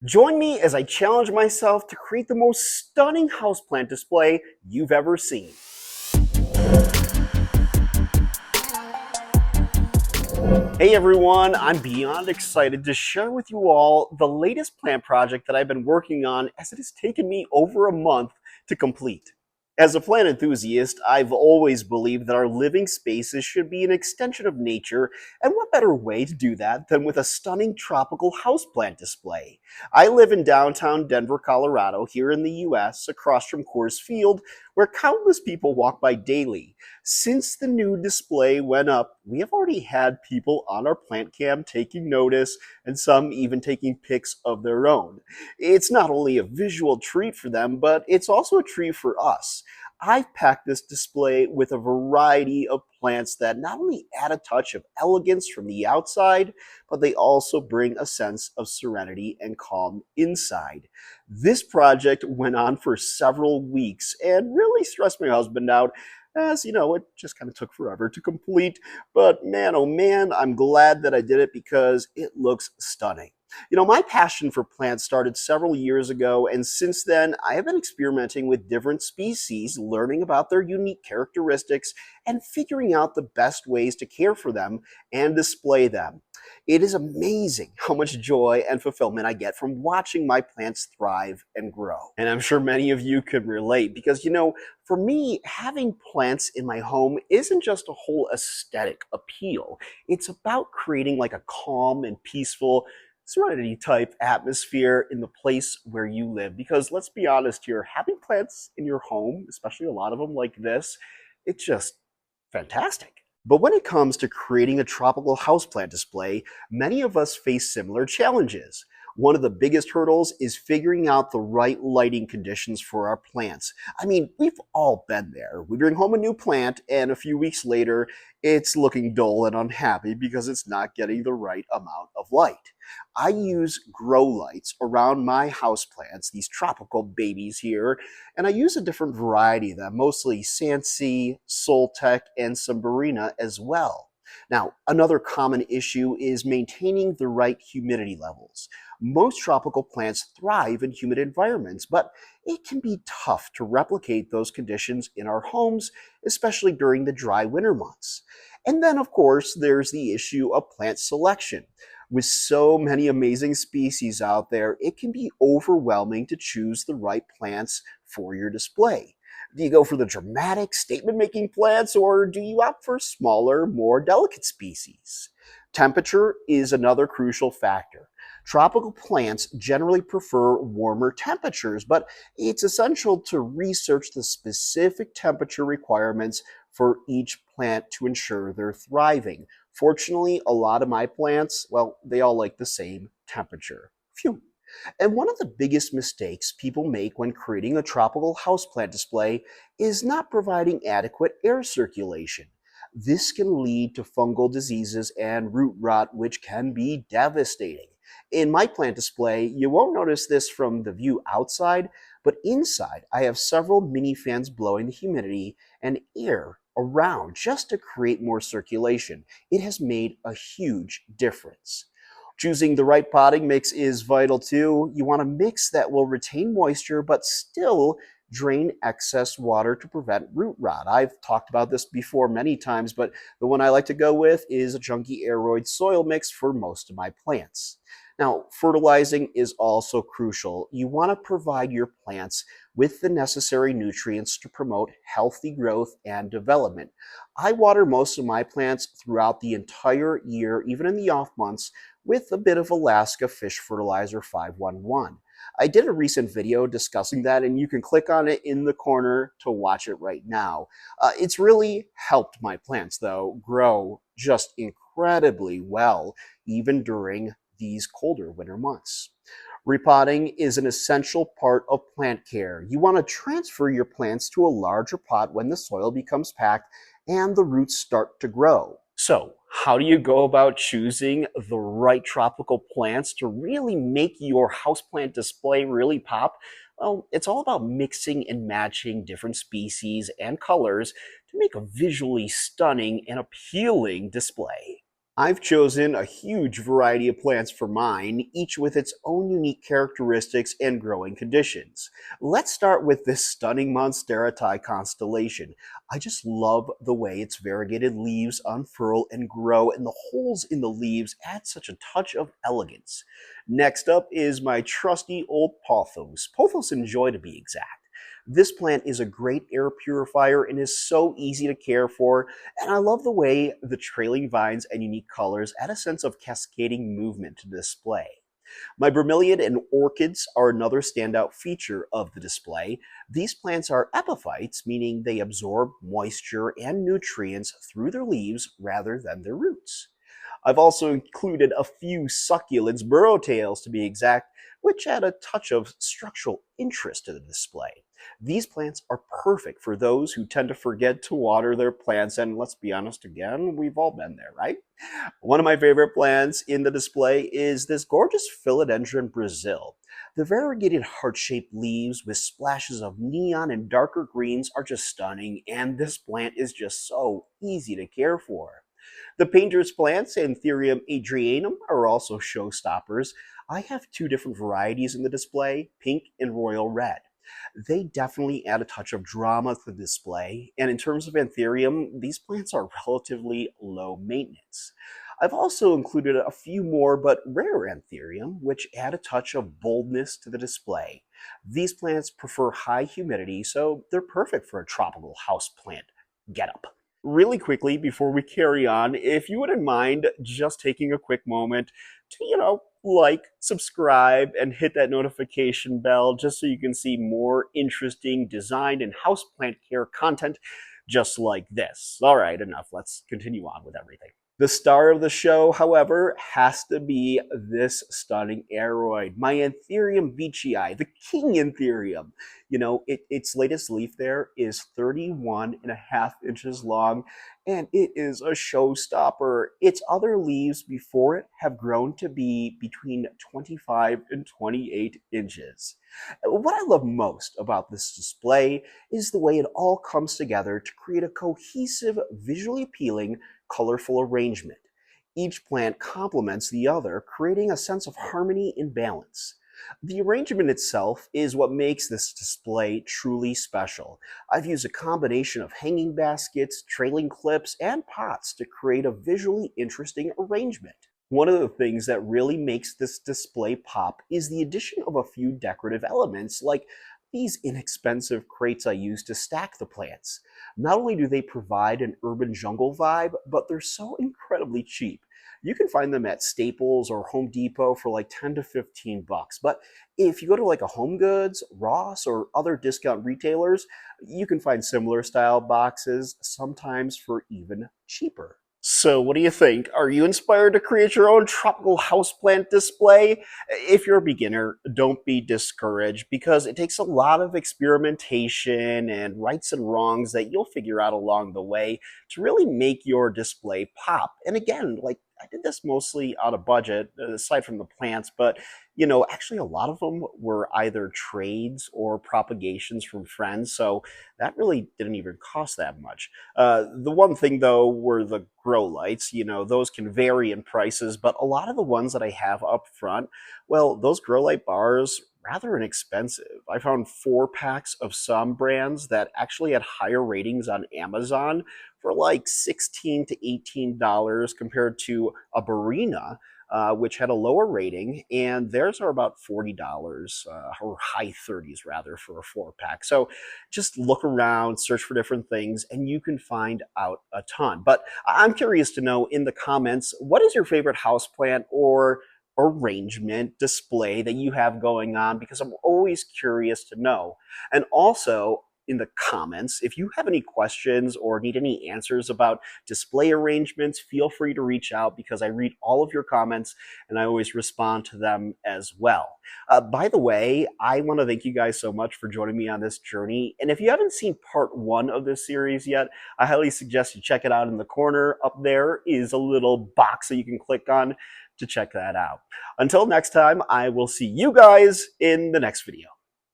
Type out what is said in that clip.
Join me as I challenge myself to create the most stunning houseplant display you've ever seen. Hey everyone, I'm beyond excited to share with you all the latest plant project that I've been working on, as it has taken me over a month to complete. As a plant enthusiast, I've always believed that our living spaces should be an extension of nature, and what better way to do that than with a stunning tropical houseplant display? I live in downtown Denver, Colorado, here in the US, across from Coors Field, where countless people walk by daily. Since the new display went up, we have already had people on our plant cam taking notice, and some even taking pics of their own. It's not only a visual treat for them, but it's also a treat for us. I've packed this display with a variety of plants that not only add a touch of elegance from the outside, but they also bring a sense of serenity and calm inside. This project went on for several weeks and really stressed my husband out, as you know, it just kind of took forever to complete. But man, oh man, I'm glad that I did it because it looks stunning. My passion for plants started several years ago, and since then, I have been experimenting with different species, learning about their unique characteristics, and figuring out the best ways to care for them and display them. It is amazing how much joy and fulfillment I get from watching my plants thrive and grow. And I'm sure many of you could relate because, for me, having plants in my home isn't just a whole aesthetic appeal. It's about creating like a calm and peaceful Serenity type atmosphere in the place where you live. Because let's be honest here, having plants in your home, especially a lot of them like this, it's just fantastic. But when it comes to creating a tropical houseplant display, many of us face similar challenges. One of the biggest hurdles is figuring out the right lighting conditions for our plants. I mean, we've all been there. We bring home a new plant, and a few weeks later, it's looking dull and unhappy because it's not getting the right amount of light. I use grow lights around my houseplants, these tropical babies here, and I use a different variety of them, mostly Sansi, Soltec, and Sambarina as well. Now, another common issue is maintaining the right humidity levels. Most tropical plants thrive in humid environments, but it can be tough to replicate those conditions in our homes, especially during the dry winter months. And then, of course, there's the issue of plant selection. With so many amazing species out there, it can be overwhelming to choose the right plants for your display. Do you go for the dramatic statement-making plants, or do you opt for smaller, more delicate species? Temperature is another crucial factor. Tropical plants generally prefer warmer temperatures, but it's essential to research the specific temperature requirements for each plant to ensure they're thriving. Fortunately, a lot of my plants, well, they all like the same temperature. Phew. And one of the biggest mistakes people make when creating a tropical houseplant display is not providing adequate air circulation. This can lead to fungal diseases and root rot, which can be devastating. In my plant display, you won't notice this from the view outside, but inside I have several mini fans blowing the humidity and air around just to create more circulation. It has made a huge difference. Choosing the right potting mix is vital too. You want a mix that will retain moisture but still drain excess water to prevent root rot. I've talked about this before many times, but the one I like to go with is a chunky aeroid soil mix for most of my plants. Now, fertilizing is also crucial. You want to provide your plants with the necessary nutrients to promote healthy growth and development. I water most of my plants throughout the entire year, even in the off months, with a bit of Alaska Fish Fertilizer 511. I did a recent video discussing that, and you can click on it in the corner to watch it right now. It's really helped my plants, though, grow just incredibly well, even during these colder winter months. Repotting is an essential part of plant care. You want to transfer your plants to a larger pot when the soil becomes packed and the roots start to grow. So, how do you go about choosing the right tropical plants to really make your houseplant display really pop? Well, it's all about mixing and matching different species and colors to make a visually stunning and appealing display. I've chosen a huge variety of plants for mine, each with its own unique characteristics and growing conditions. Let's start with this stunning Monstera constellation. I just love the way its variegated leaves unfurl and grow, and the holes in the leaves add such a touch of elegance. Next up is my trusty old Pothos enjoy to be exact. This plant is a great air purifier and is so easy to care for, and I love the way the trailing vines and unique colors add a sense of cascading movement to the display. My bromeliad and orchids are another standout feature of the display. These plants are epiphytes, meaning they absorb moisture and nutrients through their leaves rather than their roots. I've also included a few succulents, burrowtails to be exact, which add a touch of structural interest to the display. These plants are perfect for those who tend to forget to water their plants, and let's be honest again, we've all been there, right? One of my favorite plants in the display is this gorgeous Philodendron Brazil. The variegated heart-shaped leaves with splashes of neon and darker greens are just stunning, and this plant is just so easy to care for. The painter's plants, Anthurium adrianum, are also showstoppers. I have two different varieties in the display, pink and royal red. They definitely add a touch of drama to the display, and in terms of Anthurium, these plants are relatively low maintenance. I've also included a few more but rare Anthurium, which add a touch of boldness to the display. These plants prefer high humidity, so they're perfect for a tropical houseplant getup. Really quickly, before we carry on, if you wouldn't mind just taking a quick moment to, like, subscribe, and hit that notification bell just so you can see more interesting design and houseplant care content just like this. All right, enough. Let's continue on with everything. The star of the show, however, has to be this stunning aroid, my Anthurium veitchii, the king Anthurium. Its latest leaf there is 31.5 inches long, and it is a showstopper. Its other leaves before it have grown to be between 25 and 28 inches. What I love most about this display is the way it all comes together to create a cohesive, visually appealing, colorful arrangement. Each plant complements the other, creating a sense of harmony and balance. The arrangement itself is what makes this display truly special. I've used a combination of hanging baskets, trailing clips, and pots to create a visually interesting arrangement. One of the things that really makes this display pop is the addition of a few decorative elements like these inexpensive crates I use to stack the plants. Not only do they provide an urban jungle vibe, but they're so incredibly cheap. You can find them at Staples or Home Depot for like 10 to 15 bucks. But if you go to like a Home Goods, Ross, or other discount retailers, you can find similar style boxes, sometimes for even cheaper. So what do you think? Are you inspired to create your own tropical houseplant display? If you're a beginner, don't be discouraged because it takes a lot of experimentation and rights and wrongs that you'll figure out along the way to really make your display pop. And again, like I did this mostly out of budget, aside from the plants, but actually a lot of them were either trades or propagations from friends, so that really didn't even cost that much. The one thing though were the grow lights. Those can vary in prices, but a lot of the ones that I have up front, well, those grow light bars, rather inexpensive. I found 4 packs of some brands that actually had higher ratings on Amazon for like $16 to $18 compared to a Barina, which had a lower rating, and theirs are about $40, or high 30s rather, for a 4 pack. So just look around, search for different things, and you can find out a ton. But I'm curious to know in the comments, what is your favorite houseplant or arrangement display that you have going on? Because I'm always curious to know. And also, in the comments, if you have any questions or need any answers about display arrangements, feel free to reach out because I read all of your comments and I always respond to them as well. By the way, I want to thank you guys so much for joining me on this journey. And if you haven't seen part 1 of this series yet, I highly suggest you check it out. In the corner up there is a little box that you can click on to check that out. Until next time, I will see you guys in the next video.